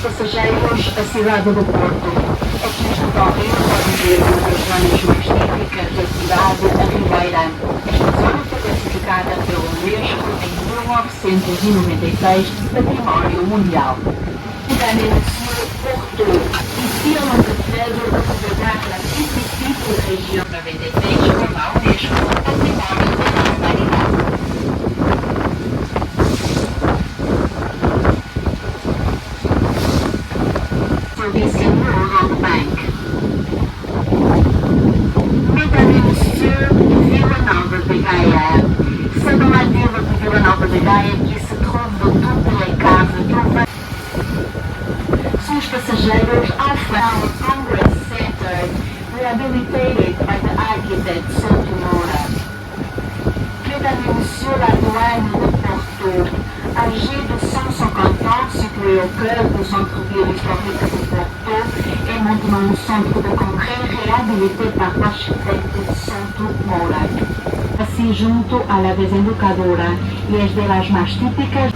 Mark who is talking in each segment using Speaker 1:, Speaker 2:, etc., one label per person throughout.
Speaker 1: Passageiros, a cidade do Porto. Aqui junto ao rio podem ver uma das zonas mais típicas da cidade, a Ribeira. Esta zona foi classificada pela Unesco em 1996 Património Mundial. Porto. Ici, on peut retrouver la petite région 96 comme la Unesco Património da Humanidade. Bank. Mesdames et messieurs, Vila Nova de Gaia. C'est dans la ville de Vila Nova de Gaia qui se trouve toutes les caves São os passageiros ao Flower Congress Center, rehabilitated by the architect Santo Moura. Mesdames et messieurs, la douane de Porto, âgée de 150 ans, située au cœur du centre-ville historique de Porto, est maintenant un centre de congrès réhabilité par l'architecte Santo Moura. Assim junto à la desembocadura e as de las mais típicas.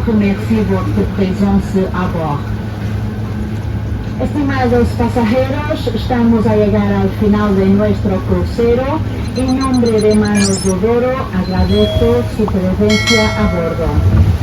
Speaker 1: Remercie votre présence à bord. Estimados pasajeros, estamos a llegar al final de nuestro crucero. En nombre de Manos de Oro, agradezco su presencia a bordo.